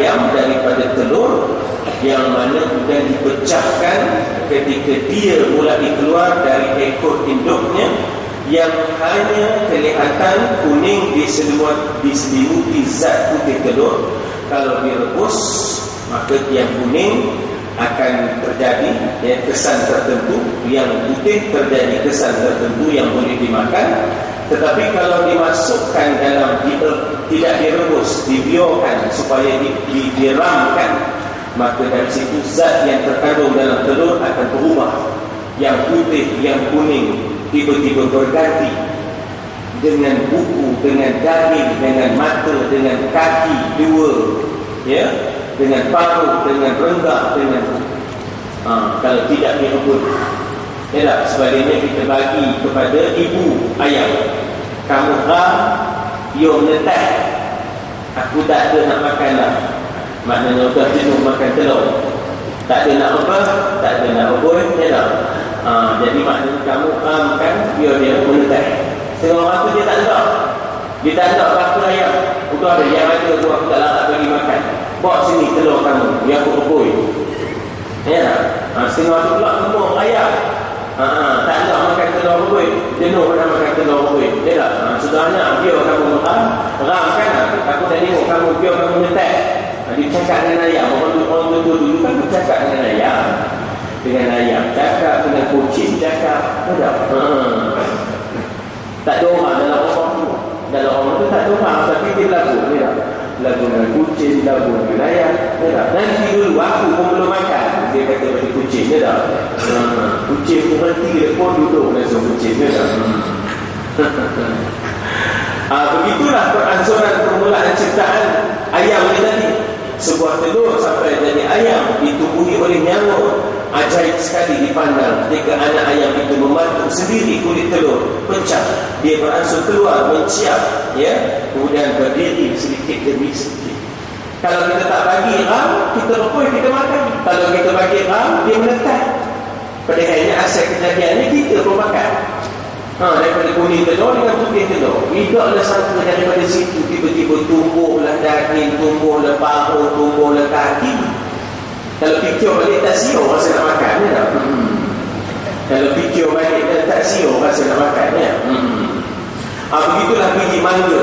ayam daripada telur, yang mana kemudian dipecahkan ketika dia mulai keluar dari ekor induknya, yang hanya kelihatan kuning diselimuti zat putih telur. Kalau direbus, maka yang kuning akan terjadi kesan tertentu, yang putih terjadi kesan tertentu yang boleh dimakan. Tetapi kalau dimasukkan dalam, tidak direbus, dibiarkan supaya diramkan, maka dari situ zat yang terkandung dalam telur akan berubah. Yang putih, yang kuning tiba-tiba berganti dengan buku, dengan daging, dengan mata, dengan kaki dua, dengan paruh, dengan renggak, dengan kalau tidak direbut. Sebaliknya kita bagi kepada ibu ayam, kamu you menetas, aku tak ada nak makan lah. Maknanya sudah jenuh makan telur, tak ada nak apa, tak ada nak oboi, jadi maknanya kamu kan biar dia menetas. Setengah orang tu dia tak nak apa ayam. Itu ada yang ada tu aku tak larat bagi makan, bawa sini telur kamu, biar aku oboi. Setengah tu pula semua ayam, tak nak makan telur oboi, jenuh nak makan telur oboi. Sudahnya biar kamu ramkan, aku dah tengok kamu biar kamu menetas. Dia cakap dengan ayam. Orang tua dulu kan bercakap dengan ayam. Dengan ayam cakap, dengan kucing cakap. Tak ada orang dalam orang tu. Dalam orang tu tak ada orang, tapi dia lagu. Lagu dengan kucing, lagu dengan ayam. Nanti dulu aku pun belum makan, dia kata pada kucing. Kucing pun berhenti, dia pun duduk langsung kucing. Begitulah peransuran permulaan ciptaan ayam ni tadi. Sebuah telur sampai jadi ayam ditumbuhi oleh nyamuk. Ajaib sekali dipandang ketika anak ayam itu membantu sendiri kulit telur, pecah, dia beransur keluar, menciap, kemudian berdiri sedikit demi sedikit. Kalau kita tak bagi ram, kita lepui, kita makan. Kalau kita bagi ram, dia menetas. Padahalnya asal kejadian ni kita pun makan. Daripada kuning telur dengan putih telur, tidaklah satu daripada situ tiba-tiba tumbuhlah daging, tumbuhlah paruh, tumbuhlah kaki. Kalau fikir balik tak siur rasa nak makan, Kalau fikir balik tak siur rasa nak makan, begitulah biji mangga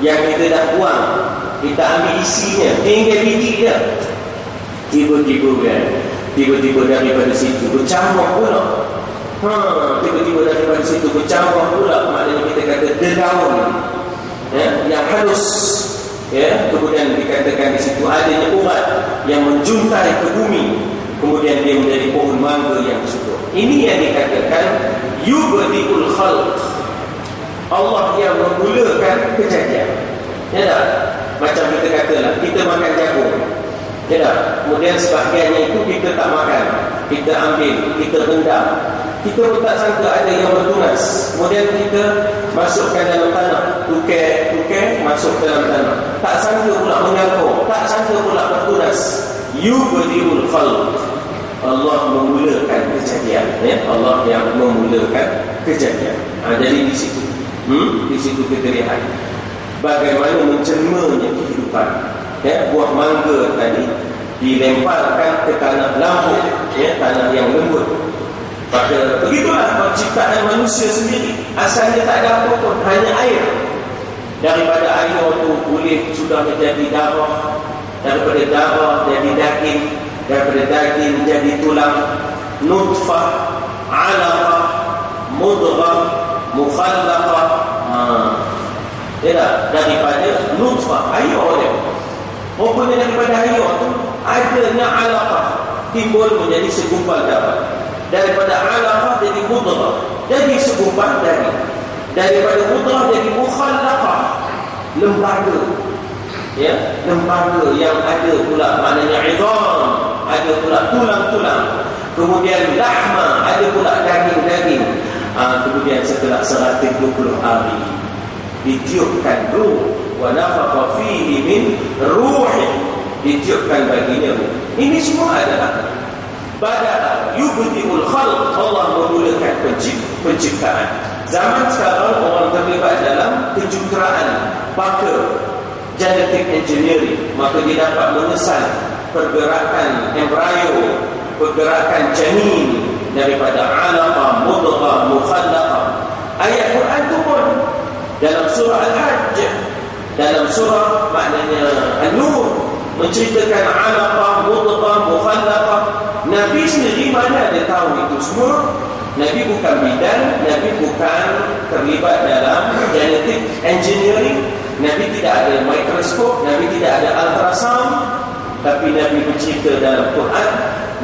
yang kita dah buang, kita ambil isinya, tinggal biji dia. Tiba-tiba daripada situ bercampur pula. Tiba-tiba daripada situ bercampur pula, maknanya kita kata dedaun yang halus, kemudian dikatakan di situ adanya urat yang menjuntai ke bumi, kemudian dia menjadi pohon mangga yang subur. Ini yang dikatakan yubdiul khalq, Allah yang memulakan kejadian. Macam kita katalah kita makan jagung, kemudian sebahagiannya itu kita tak makan, kita ambil, kita rendam. Kita pun tak sangka ada yang bertunas, kemudian kita masukkan dalam tanah, tukai masuk dalam tanah, tak sangka pula mengangkung, tak sangka pula bertunas. Yubdiul khalq, Allah memulakan kejadian, Allah yang memulakan kejadian. Jadi di situ kita lihat bagaimana mencermanya kehidupan. Buah mangga tadi dilemparkan ke tanah lampuk, tanah yang lembut. Pada begitulah penciptaan manusia sendiri. Asalnya tak ada apa pun, hanya air. Daripada air itu kulit sudah menjadi darah, daripada darah jadi daging, daripada daging jadi tulang, nutfah, alaqah, mudghah, mukhallaqah. Daripada nutfah, air dia. Rupanya daripada air itu adanya alaqah, timbul menjadi segumpal darah. Daripada alaqah jadi mudghah, jadi segumpal daging. Daripada mudghah jadi mukhallaqah, lembaga. Lembaga yang ada pula maknanya idham, ada pula tulang-tulang. Kemudian lahma, ada pula daging-daging. Kemudian setelah 120 hari ditiupkan ruh, wa nafakha fihi min ruhi, ditiupkan baginya ruh. Ini semua adalah bada yubdiul khalq, Allah memulakan penciptaan. Zaman sekarang orang terlibat dalam kejuruteraan, baka, genetic engineering, maka dia dapat mengesan pergerakan embrio, pergerakan janin daripada alaqah, mudghah, mukhallaqah. Ayat Quran tu pun dalam surah Al-Hajj, dalam surah maknanya An-Nur, menceritakan alaqah, mudghah, mukhallaqah. Nabi sendiri mana ada tahu itu semua. Nabi bukan bidan, Nabi bukan terlibat dalam genetic engineering, Nabi tidak ada mikroskop, Nabi tidak ada ultrasound. Tapi Nabi bercerita dalam Quran,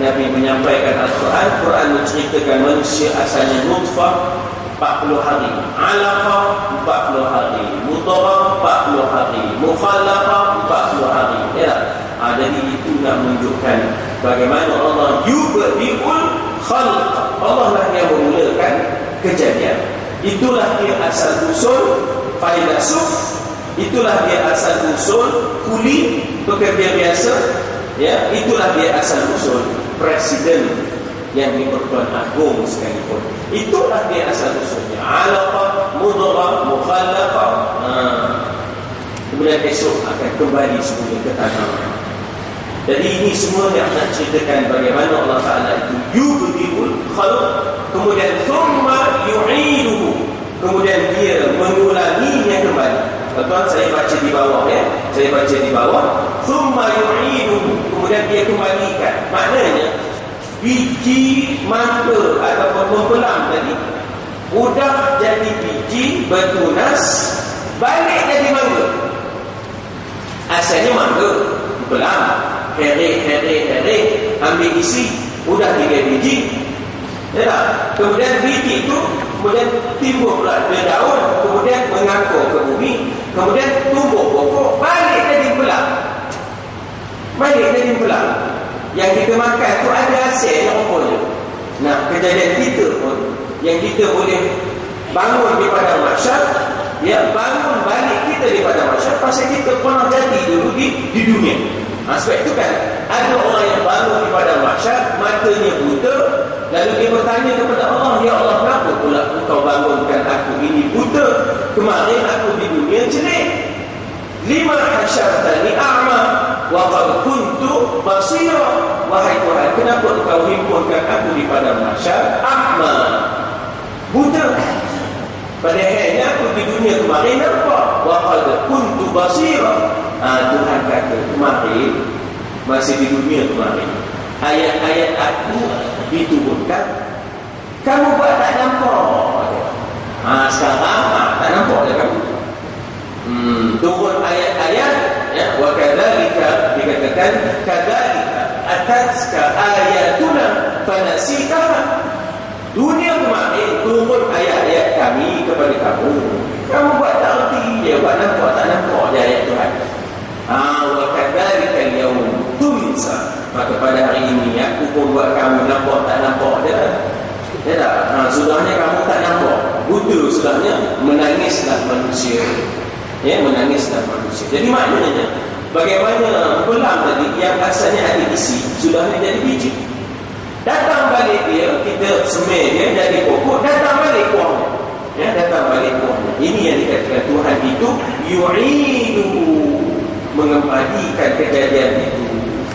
Nabi menyampaikan Al-Quran. Quran menceritakan manusia asalnya nutfah 40 hari, alaqah 40 hari, mudghah 40 hari, mukhallaqah 40 hari. Ya. Jadi itu nak menunjukkan bagaimana Allah yubdi'ul khalq. Allah lah yang memulakan kejadian. Itulah dia asal usul filsuf, itulah dia asal usul kuli, pekerja biasa, ya, itulah dia asal usul presiden yang di-Pertuan Agong sekalipun. Itulah dia asal usulnya. Alaqah, mudghah, mukhallaqah. Kemudian esok akan kembali semula ke tanah. Jadi ini semua yang nak ceritakan bagaimana Allah Ta'ala itu yubdi'ul khalq, kemudian thumma yu'iduhu, kemudian dia mengulanginya kembali. Tuan, saya baca di bawah, ya. Saya baca di bawah. Thumma yu'iduhu, kemudian dia kembalikan. Maknanya biji mangga ataupun membelam tadi mudah jadi biji, bertunas, balik jadi mangga. Asalnya mangga, belam, herik, ambil isi, udah 3 biji. Ya, kemudian biji itu kemudian timbul pula dia daun, kemudian mengangkut ke bumi, kemudian tumbuh pokok, balik jadi belam. Balik jadi belam. Yang kita makan tu ada hasilnya rupanya. Nah, kejadian kita pun yang kita boleh bangun di padang mahsyar, ya, bangun balik kita di padang mahsyar pasal kita pernah jadi dulu di dunia. Sebab itu kan ada orang yang bangun di padang mahsyar, matanya buta, lalu dia bertanya kepada Allah, ya Allah, kenapa pula engkau bangunkan aku ini buta? Kemarin aku di dunia celik. Lima hasyartani a'ma wa qad kuntu basira. Wahai Tuhan, kenapa engkau himpunkan aku di padang mahsyar a'ma, buta? Padahal aku di dunia kemarin nampak. Wa qad kuntu basira. Tuhan kata kemarin, masih di dunia kemarin, ayat-ayat aku diturunkan, kamu buat tak nampak. Sekarang tak nampak dah kamu. Turun ayat-ayat, ya, wa kadzalika, dikatakan kadzalika atatka ayatuna fanasitaha. Dunia kemarin turun ayat-ayat kami kepada kamu, kamu buat tak erti, dia buat nampak tak nampak dia ayat Tuhan. Wa kadzalika al-yawm tunsa. Maka pada hari ini aku pun buat kamu nampak tak nampak dia. Ya tak? Sudahnya kamu tak nampak, buta sudahnya, menangislah manusia. Ya, menangislah manusia. Jadi maknanya bagaimana belam tadi yang asalnya ada isi, sudahnya jadi biji. Datang balik dia, kita semai dia jadi pokok, datang balik kuahnya. Ya, datang balik kuahnya. Ini yang dikatakan Tuhan itu yu'idu, mengembalikan kejadian itu.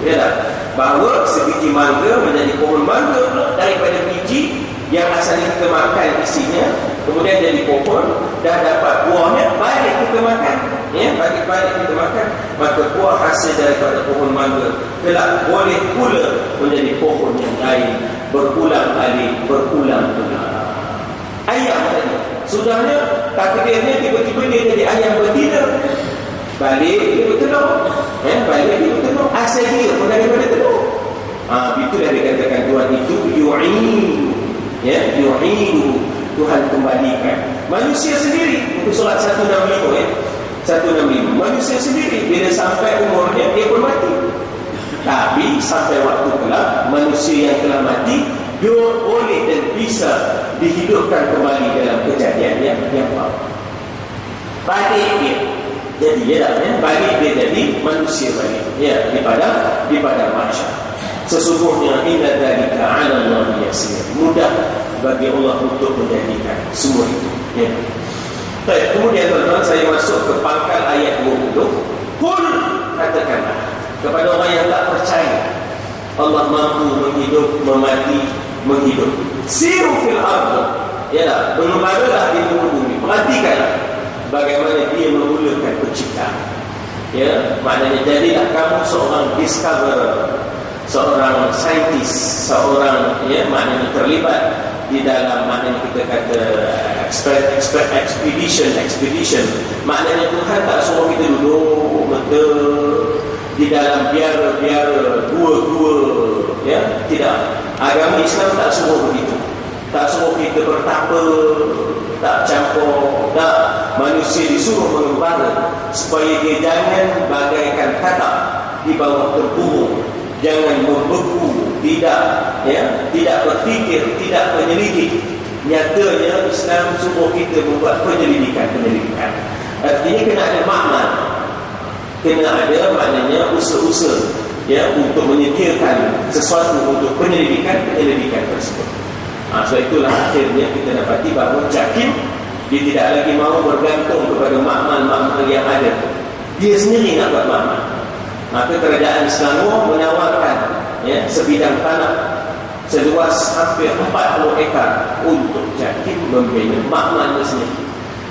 Ya tak? Bahawa sebiji mangga menjadi pohon mangga daripada biji yang asalnya kita makan isinya, kemudian jadi pohon, dah dapat buahnya, balik kita makan. Ya, balik kita makan, maka buah hasil daripada pohon mangga kelak boleh pula menjadi pohon yang lain, berulang kali, berulang-ulang. Ayam tadi, sudahnya takdirnya tiba-tiba dia jadi ayam betina, balik dia bertelur. Ya, balik dia bertelur, asal dia pun daripada telur. Itulah dikatakan Tuhan itu yu'idu. Ya, yu'idu, Tuhan kembalikan. Manusia sendiri, itu surat 165, ya. 165. Manusia sendiri bila sampai umurnya dia pun mati. Tapi sampai waktu kelak, manusia yang telah mati dia boleh dan bisa dihidupkan kembali dalam kejadian yang baru. Balik dia jadi, ya, balik dia jadi manusia balik, ya, di padang mahsyar. Sesungguhnya inna dzalika 'ala Allahi yasir. Mudah bagi Allah untuk menjadikan semua itu, ya. Baik, kemudian tuan-tuan, saya masuk ke pangkal ayat 20. Qul, katakanlah kepada orang yang tak percaya Allah mampu menghidup, memati, menghidup. Siru fil ardh, yalah, mengembaralah di muka bumi. Perhatikanlah bagaimana dia memulakan penciptaan. Ya, maknanya jadilah kamu seorang discoverer, seorang saintis, seorang, ya, maknanya terlibat di dalam, maknanya kita kata expedition. Maknanya Tuhan tak suruh kita duduk betul di dalam biara-biara, gua-gua, ya, tidak. Agama Islam tak suruh begitu. Tak suruh kita bertapa, tak campur, tak. Manusia disuruh mengembara supaya dia jangan bagaikan katak di bawah tempurung, jangan membeku, tidak, ya, tidak berfikir, tidak menyelidik. Nyatanya Islam suruh kita membuat penyelidikan. Artinya kena ada makna, kena ada, maknanya usaha-usaha, ya, untuk menyediakan sesuatu untuk penyelidikan tersebut. Sebab itulah akhirnya kita dapati bahawa Jakim dia tidak lagi mahu bergantung kepada makmal-makmal yang ada. Dia sendiri nak buat makmal. Maka kerajaan Selangor menawarkan, ya, sebidang tanah seluas hampir 40 ekar untuk Jakim membina makmalnya sendiri.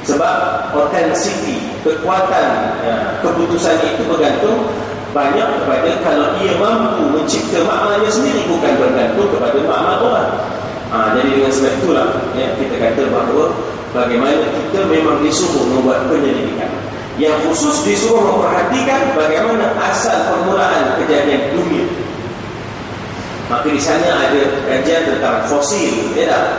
Sebab authenticity, kekuatan, ya, keputusan itu bergantung banyak kepada kalau ia mampu mencipta makmalnya sendiri, bukan bergantung kepada makmal orang. Jadi dengan sebab itulah, ya, kita kata bahawa bagaimana kita memang disuruh membuat penyelidikan. Yang khusus disuruh memperhatikan bagaimana asal permulaan kejadian dunia. Maka di sana ada kajian tentang fosil, ya,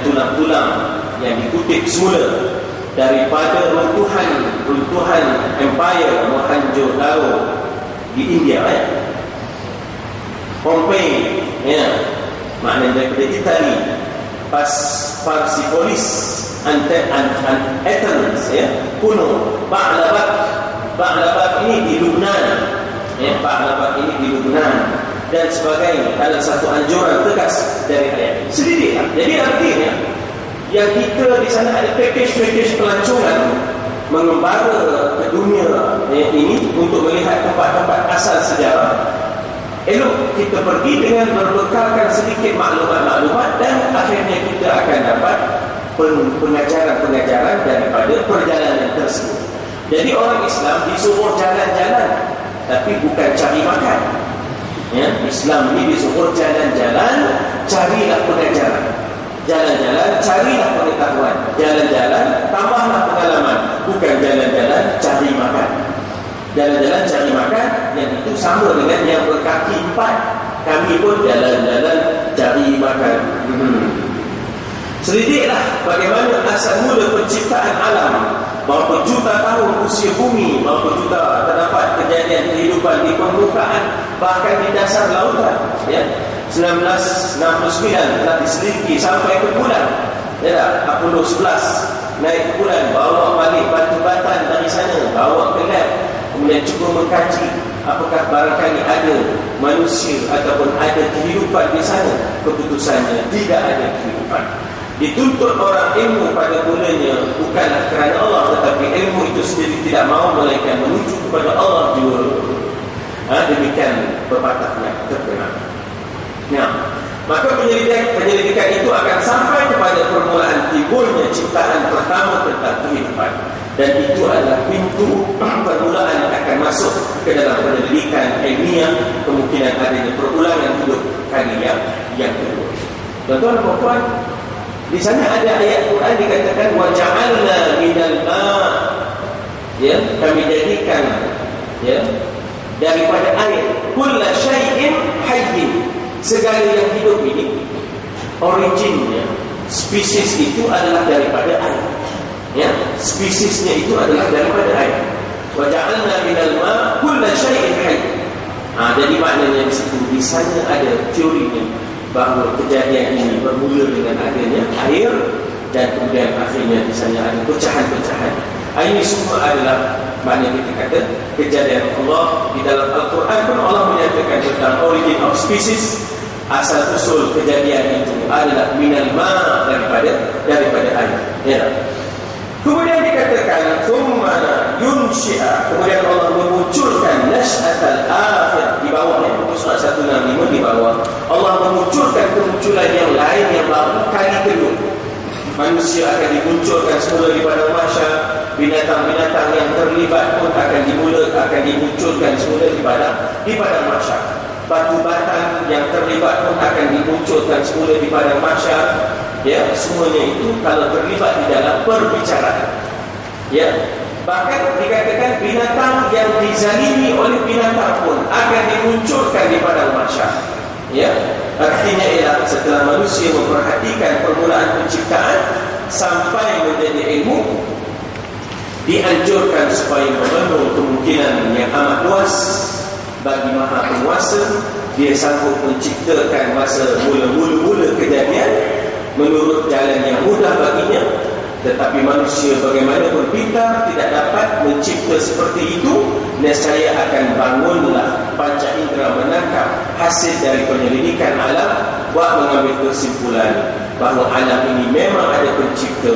tulang-tulang yang dikutip semula daripada runtuhan Empire Mohenjo-daro di India, ya. Pompei, ya, maknanya daripada Itali, Persepolis, Athens, ya, kuno. Ba'labat ini di Lubnan, ya, Ba'labat ini di Lubnan dan sebagainya. Ada satu anjuran tegas dari ayat. Sedikit. Jadi artinya yang kita di sana ada package pelancongan mengembara ke dunia, ya, ini untuk melihat tempat-tempat asal sejarah. Elok kita pergi dengan berbekalkan sedikit maklumat-maklumat dan akhirnya kita akan dapat pengajaran-pengajaran daripada perjalanan tersebut. Jadi orang Islam disuruh jalan-jalan tapi bukan cari makan, ya. Islam ini disuruh jalan-jalan, carilah pengajaran. Jalan-jalan, carilah pengetahuan. Jalan-jalan, tambahlah pengalaman. Bukan jalan-jalan, cari makan. Jalan-jalan cari makan, yang itu sama dengan yang berkaki 4. Kami pun jalan-jalan cari makan. Selidiklah bagaimana asal mula penciptaan alam, berapa juta tahun usia bumi, berapa juta terdapat kejadian kehidupan di permukaan, bahkan di dasar lautan, ya. 1969 telah diselidiki sampai ke bulan, ya, Apollo 11 naik ke bulan, bawa balik batu batan dari sana, bawa ke lab, kemudian cuba mengkaji apakah barangkali ada manusia ataupun ada kehidupan di sana. Keputusannya tidak ada kehidupan. Dituntut orang ilmu pada mulanya bukanlah kerana Allah, tetapi ilmu itu sendiri tidak mahu melainkan menuju kepada Allah juga. Demikian pepatahnya terkenal. Maka penyelidikan itu akan sampai kepada permulaan timbulnya ciptaan pertama tentang kehidupan. Dan itu adalah pintu permulaan yang akan masuk ke dalam penyelidikan ilmiah, kemungkinan adanya perulangan hidup kali yang kedua. Tuan-tuan dan puan-puan, di sana ada ayat Quran dikatakan wa ja'alna minal ma', ya, kami jadikan, ya, daripada air kullu syai'in hayyin, segala yang hidup ini originnya, spesies itu adalah daripada air, ya, spesiesnya itu adalah daripada air. Wa ja'alna minal ma' kullu syai'in hayyin. Jadi maknanya di situ, di sana ada teorinya bahawa kejadian ini bermula dengan adanya air dan kemudian akhirnya di sana ada pecahan-pecahan. Ini semua adalah maknanya kita kata kejadian Allah. Di dalam Al-Quran pun Allah menyatakan tentang origin of species, asal usul kejadian itu adalah minal ma', daripada air, ya. Kemudian dikatakan thumma yunshi'a, kemudian Allah memunculkan nash'atal akhir di bawah, surah 165 di bawah. Allah memunculkan kemunculan yang lain yang baru kali kedua. Manusia akan dimunculkan semula di padang mahsyar, binatang-binatang yang terlibat pun akan dimunculkan semula di padang mahsyar. Batu-batan yang terlibat pun akan dimunculkan semula di padang mahsyar. Ya, semuanya itu kalau terlibat di dalam perbicaraan. Ya, bahkan dikatakan binatang yang dizalimi oleh binatang pun akan dimunculkan di padang mahsyar. Ya, artinya ialah setelah manusia memperhatikan permulaan penciptaan sampai menjadi ilmu, dianjurkan supaya memenuhi kemungkinan yang amat luas bagi Maha Penguasa. Dia sanggup menciptakan masa mula-mula kejadian menurut jalan yang mudah baginya. Tetapi manusia bagaimanapun pintar tidak dapat mencipta seperti itu. Nescaya akan bangunlah panca indera menangkap hasil dari penyelidikan alam, buat mengambil kesimpulan bahawa alam ini memang ada pencipta,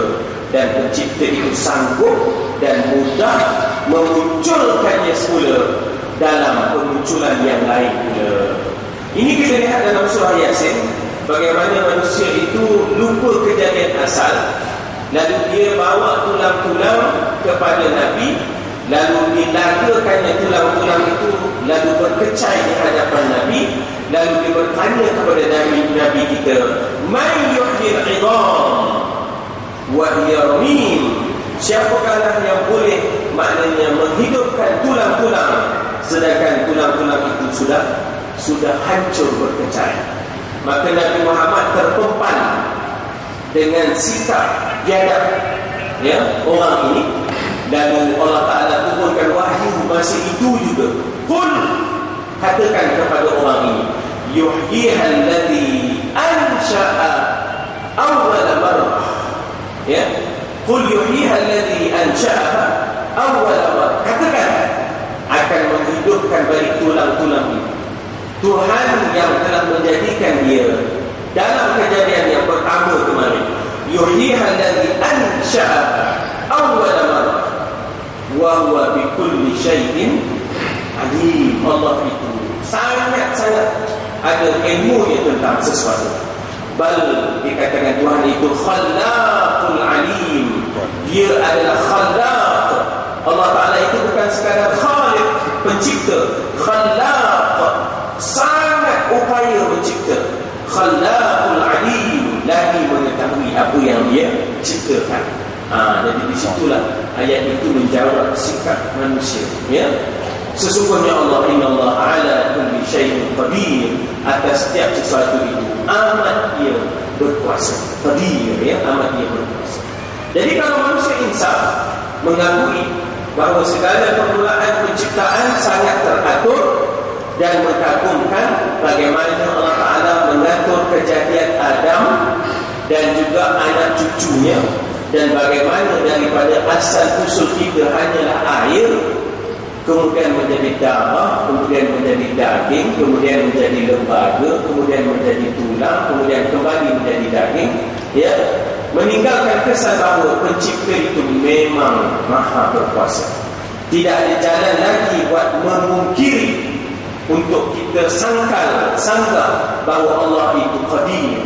dan pencipta itu sanggup dan mudah memunculkannya semula dalam pemunculan yang lain pula. Ini kita lihat dalam surah Yasin, bagaimana manusia itu lupa kejadian asal, lalu dia bawa tulang-tulang kepada Nabi, lalu dilagakannya tulang-tulang itu, lalu berkecai di hadapan Nabi, lalu dia bertanya kepada Nabi kita, "Man yuhyil 'idham wa hiya ramim?" Siapakah yang boleh maknanya menghidupkan tulang-tulang sedangkan tulang-tulang itu sudah hancur berkecai? Maka Nabi Muhammad terpempan dengan sikap biadab, ya, orang ini. Dan Allah Ta'ala turunkan wahyu masa itu juga. Qul, katakan kepada orang ini, yuhyihal ladzi ansha'a awwal marrah. Ya, qul yuhyihal ladzi ansha'a awwal marrah. Katakan, akan menghidupkan balik tulang-tulang ini Tuhan yang telah menjadikan dia dalam kejadian yang pertama kemarin. Yuhyihal ladzi ansha'a awwal marrah wa huwa bi kulli syai'in alim. Allah itu sangat-sangat ada ilmunya tentang sesuatu. Bal dikatakan Tuhan itu khallaqul alim. Dia adalah khallaq. Allah Ta'ala itu bukan sekadar khaliq, pencipta. Khallaq, sangat upaya mencipta. Khallaqul alim, lagi mengetahui apa yang dia ciptakan. Jadi disitulah ayat itu menjawab sikap manusia, ya. Sesungguhnya Allah, innallaha ala kulli syai'in qadir, atas setiap sesuatu itu amat dia berkuasa. Qadir, ya, amat dia berkuasa. Jadi kalau manusia insaf mengakui bahawa segala permulaan penciptaan sangat teratur dan mengagumkan bagaimana Allah Ta'ala mengatur kejadian Adam dan juga anak cucunya, dan bagaimana daripada asal usul kita hanyalah air, kemudian menjadi darah, kemudian menjadi daging, kemudian menjadi lembaga, kemudian menjadi tulang, kemudian kembali menjadi daging, ya, meninggalkan kesan bahawa pencipta itu memang maha berkuasa. Tidak ada jalan lagi buat memungkiri untuk kita sanggah bahawa Allah itu qadir.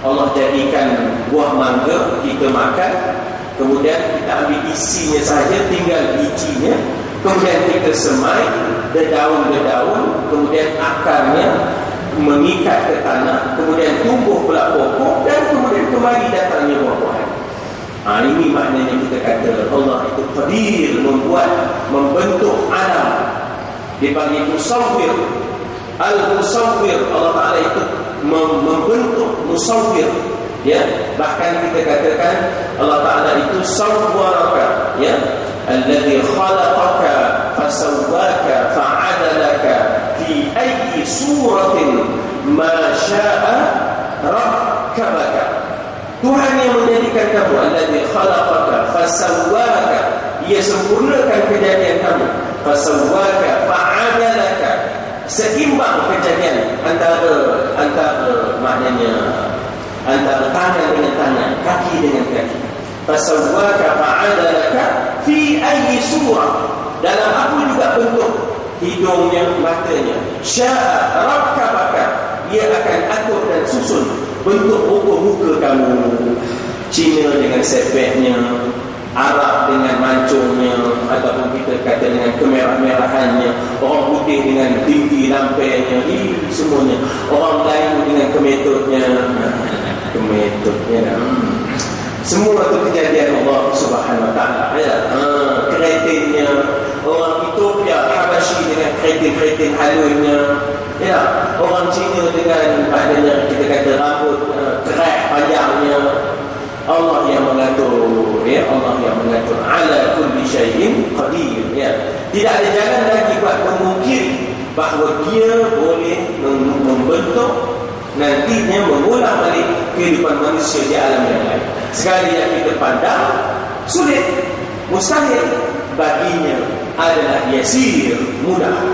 Allah jadikan buah mangga kita makan, kemudian kita ambil isinya saja, tinggal bijinya, kemudian kita semai dedaun-dedaun, kemudian akarnya mengikat ke tanah, kemudian tumbuh pula pokok, dan kemudian kembali datangnya buah-buahan. Ini maknanya kita kata Allah itu qadir, membentuk alam. Dipanggil musawwir. Al-musawwir, Allah Ta'ala itu membentuk musawwir, ya. Bahkan kita katakan Allah Ta'ala itu sawwaraka, ya, alladhi khalaqaka fasawwaka fa'adalaka fi ayyi suratin ma sya'a rakkabaka. Tuhan yang menjadikan kamu, alladhi khalaqaka fasawwaka, ia sempurnakan kejadian kamu, fasawwaka fa'adalaka, seimbang kejadian antara maknanya antara tangan dengan tangan, kaki dengan kaki. Fasawwaka fa'adalaka fi ayyi surah, dalam apa juga bentuk hidungnya, matanya. Sya'a rakkabaka, dia akan atur dan susun bentuk muka-muka kamu. Cina dengan sepetnya, Arab dengan mancungnya, ataupun kita kata dengan kemerah-merahannya, orang putih dengan tinggi lampainya, semuanya. Orang lain dengan kemetodnya. Semua itu kejadian Allah Subhanahu Wa Taala. Kreatinnya, orang Ethiopia, Habashi dengan kreatin halusnya, orang Cina dengan adanya kita kata rambut kerat panjangnya. Allah yang mengatur, Allah yang mengatur. Ala kulli syai'in qadir. Tidak ada jalan lagi buat memungkiri bahawa dia boleh membentuk, nantinya mengulang balik kehidupan manusia di alam yang lain. Sekali yang kita pandang sulit, mustahil, baginya adalah yasir, mudah.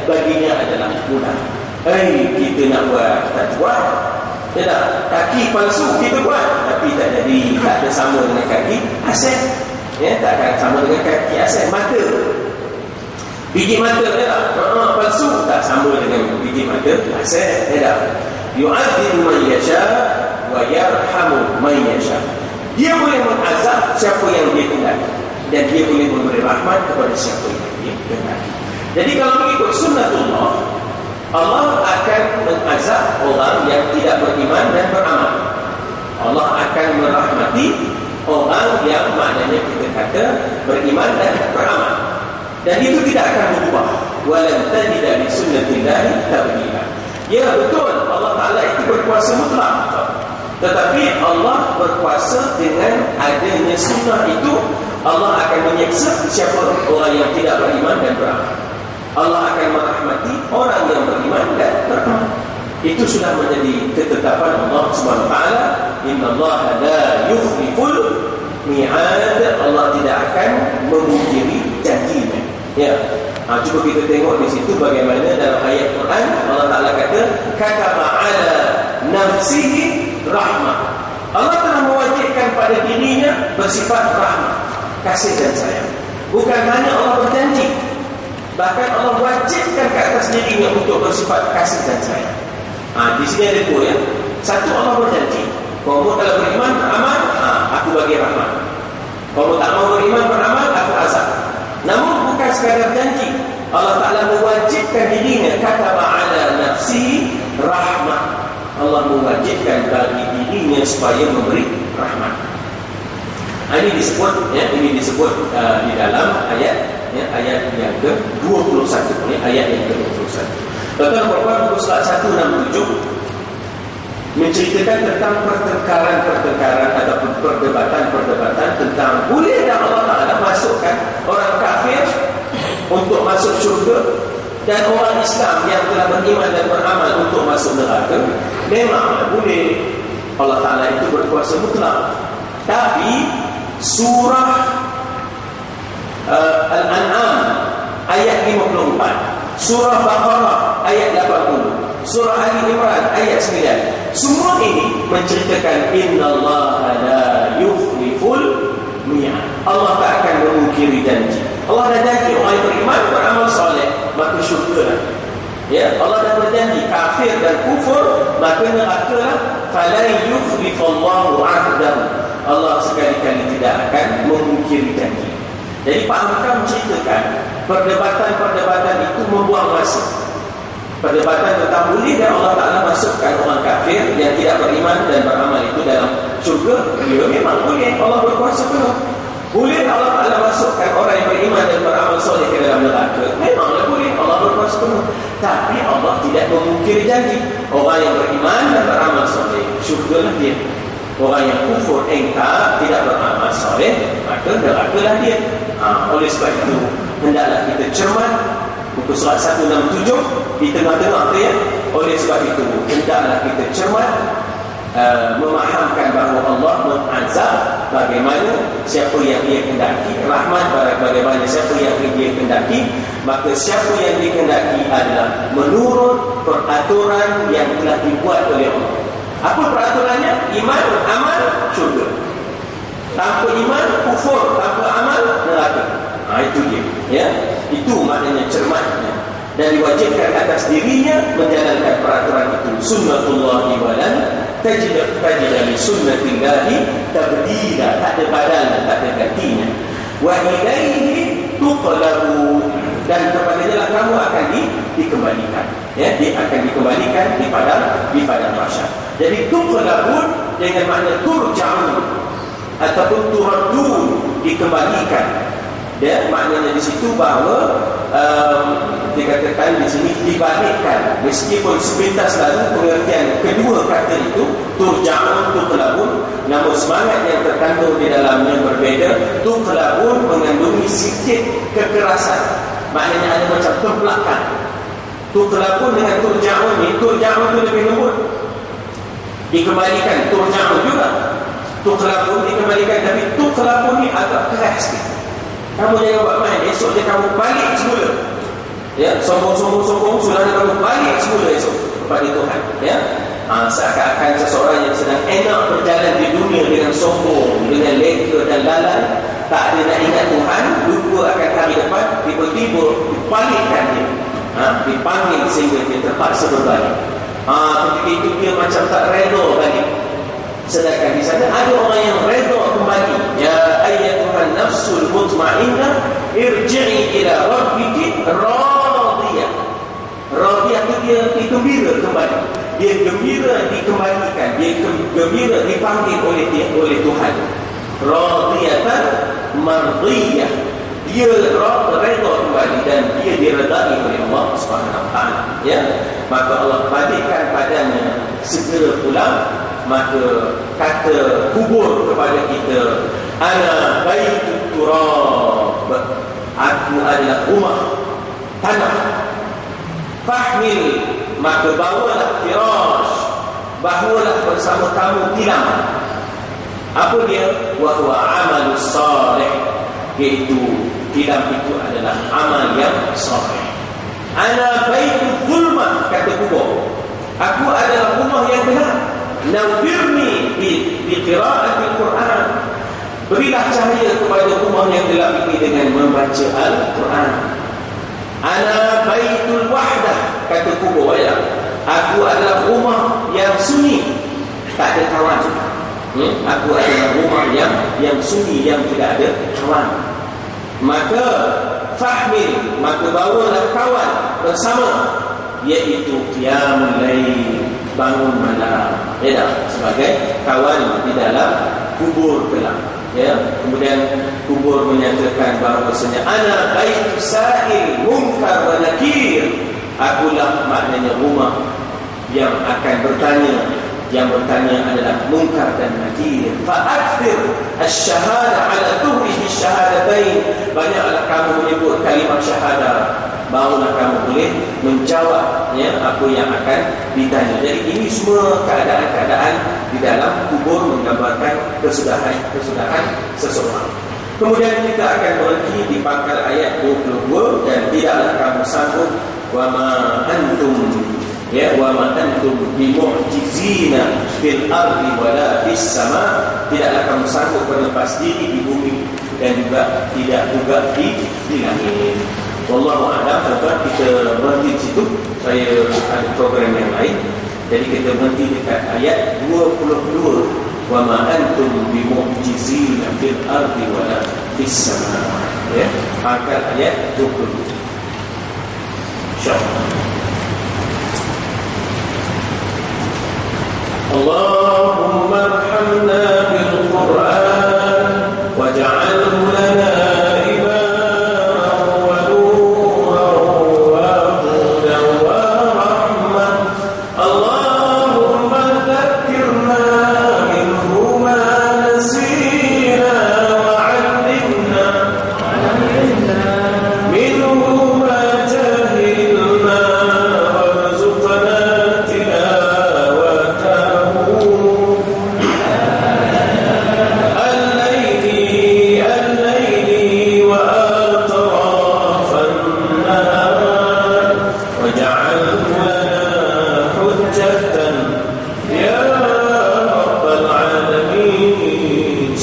Baginya adalah mudah. Kita nak buat, tak buat. Kaki palsu kita buat, tapi tak jadi, tak ada sama dengan kaki asal. Tak akan sama dengan kaki asal. Mata, biji mata palsu tak sama dengan biji mata asal. Yu'adzibu man yasha wa yarhamu man yasha. Dia boleh mengazab siapa yang dia kehendaki, dan dia boleh memberi rahmat kepada siapa yang dia kehendaki. Jadi kalau mengikut sunnatullah, Allah akan mengazab orang yang tidak beriman dan beramal. Allah akan merahmati orang yang maknanya kita kata beriman dan beramal. Dan itu tidak akan berubah. Walan tajida li sunnatillahi tabdila. Ya betul, Allah Ta'ala itu berkuasa mutlak, tetapi Allah berkuasa dengan adanya sunnah itu. Allah akan menyeksa siapa orang yang tidak beriman dan beramal. Allah akan merahmati orang yang beriman dan beramal. Itu sudah menjadi ketetapan Allah Subhanahu Wa Taala. Innallaha la yukhliful mi'ad. Allah tidak akan memungkiri janjinya. Cuba kita tengok di situ bagaimana dalam ayat Quran Allah Ta'ala kata kataba ala nafsihi rahmah. Allah telah mewajibkan pada dirinya bersifat rahmah, kasih dan sayang. Bukan hanya Allah berjanji, bahkan Allah wajibkan ke atas dirinya untuk bersifat kasih dan sayang. Di sini ada dua. Satu, Allah berjanji, kamu kalau beriman beramal, aku bagi rahmat. Kamu tak mau beriman beramal, aku azab. Namun bukan sekadar janji, Allah Ta'ala mewajibkan dirinya, kataba ala nafsi rahmah. Allah mewajibkan bagi dirinya supaya memberi rahmat. Ini disebut di dalam ayat yang ke-21, ayat yang ke-21. Tuan-tuan, buku surat 167 menceritakan tentang pertengkaran ataupun perdebatan tentang boleh dan Allah Ta'ala masukkan orang kafir untuk masuk syurga dan orang Islam yang telah beriman dan beramal untuk masuk neraka. Memang boleh, Allah Ta'ala itu berkuasa mutlak. Tapi surah Al-An'am ayat 54, surah Baqarah ayat 80, surah Ali Imran ayat 9, semua ini menceritakan innallaha la yukhliful mi'ad. Allah tak akan memungkiri janji. Allah dah janji orang yang beriman beramal soleh maka syurgalah. Allah dah berjanji kafir dan kufur maka nerakalah. Fala yukhlifallahu 'ahdahu. Allah sekali-kali tidak akan memungkiri janji. Jadi Pak Hamka menceritakan perdebatan itu membuang masa. Perdebatan tentang boleh dan Allah Ta'ala masukkan orang kafir yang tidak beriman dan beramal itu dalam syurga. Ya memang boleh, Allah berkuasa penuh. Boleh Allah Ta'ala masukkan orang yang beriman dan beramal soleh ke dalam neraka. Memanglah boleh, Allah berkuasa penuh. Tapi Allah tidak memungkiri janji. Orang yang beriman dan beramal soleh, syurgalah dia. Orang yang kufur, engkar, tidak beramal soleh, maka nerakalah dia. Oleh sebab itu hendaklah kita cermat. Buku surat 167 di tengah-tengah tu Oleh sebab itu hendaklah kita cermat, memahamkan bahawa Allah mengazab bagaimana siapa yang dia kehendaki, rahmat bagaimana siapa yang dia kehendaki. Maka siapa yang dikehendaki adalah menurut peraturan yang telah dibuat oleh Allah. Apa peraturannya? Iman, amal, syurga. Tanpa iman, kufur. Tanpa amal, neraka. Itu dia, ya. Itu maknanya cermatnya. Dan diwajibkan atas dirinya menjalankan peraturan itu. Sunnatullahi walan tajida li sunnatillahi tabdila. Tak ada badalnya, tak ada gantinya. Wa ilaihi tuqlabu, dan kepadanya lah kamu akan dikembalikan. Ya, dia akan dikembalikan di padang mahsyar. Jadi tuqlabun dengan makna turja'un ataupun turadun, dikembalikan. Ya, maknanya di situ bahawa dikatakan di sini dibalikkan. Meskipun sepintas lalu pengertian kedua kata itu turja'un, tuqlabun, namun semangat yang terkandung di dalamnya berbeda. Tuqlabun mengandungi sikit kekerasan, maknanya ada macam terbelakang. Tuqlabun dengan turja'un ni, turja'un itu lebih lembut, dikembalikan. Turja'un juga, tuqlabun dikembalikan, tapi tuqlabun ni agak keras sikit. Kamu jangan buat main, esok dia kamu balik semula. Ya, sombong, sudah kamu balik semula esok kepada Tuhan. Ya, seakan-akan seseorang yang sedang enak berjalan di dunia dengan sombong, dengan leka dan lalai, tak ada nak ingat Tuhan, lupa akan hari depan, tiba-tiba dibalikkan dia, dipanggil sehingga dia terpaksa berbalik. Ketika itu dia macam tak reda balik. Sedangkan di sana ada orang yang reda kembali. Ya ayyatuhan nafsul mutmainnah irji'i ila rabbiki radiyah. Radiyah itu dia gembira kembali. Dia gembira dikembalikan, dia gembira dipanggil oleh Tuhan. Radiyatan mardiyah. Dia reda kembali dan dia diredai oleh Allah Subhanahu wa taala. Ya, maka Allah balikkan padanya segera pulang. Maka kata kubur kepada kita, ana baitut turab, aku adalah rumah tanah. Fahmil, maka bawalah firash, bawalah bersama kamu tilam. Apa dia? Wa huwa amalus salih, iaitu tilam itu adalah amal yang saleh. Ana baitut zulmah, kata kubur, aku adalah rumah yang gelap. Nawbirni bi qira'atil Quran, berilah cahaya kepada rumah yang gelap ini dengan membaca Al-Quran. Ana baitul wahdah, kata kubur, ya, aku adalah rumah yang sunyi, tak ada kawan. Aku adalah rumah yang sunyi, yang tidak ada kawan. Maka fahmil, maka bawalah kawan bersama, iaitu qiyamul lail, bangun malam, ya, sebagai kawan di dalam kubur kelak. Ya, kemudian kubur menyatakan bahawasanya ana baitu sa'il munkar wa nakir, akulah maknanya rumah yang akan bertanya. Yang bertanya adalah munkar dan nakir. Fa'akthir asy-syahada ala tuhrihi syahadatain, banyaklah kamu menyebut kalimah syahadah, barulah kamu boleh menjawab, ya, apa yang akan ditanya. Jadi ini semua keadaan-keadaan di dalam kubur menggambarkan kesudahan seseorang. Kemudian kita akan berhenti di pangkal ayat 22, dan tidaklah kamu sanggup wa ma antum, ya, wa ma antum bimu'jizina fil ardi wala fis sama, tidaklah kamu sanggup berlepas diri di bumi dan juga tidak juga di langit. Wallahu a'lam. Tuan-tuan, kita berhenti di situ. Saya ada program yang lain. Jadi kita berhenti dekat ayat 22. Wa ma antum bimu'jizina fil ardi wala fis sama. Ya, pangkal ayat 22. Insyaallah. Allahumma arhamna bil Qur'an waj'alhu lana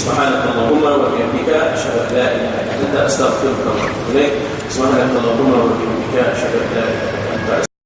Subhanakallahumma wa bihamdika asyhadu an la ilaha illa anta astaghfiruka wa atubu ilaik. ilaik. Subhanakallahumma wa bihamdika asyhadu an la ilaha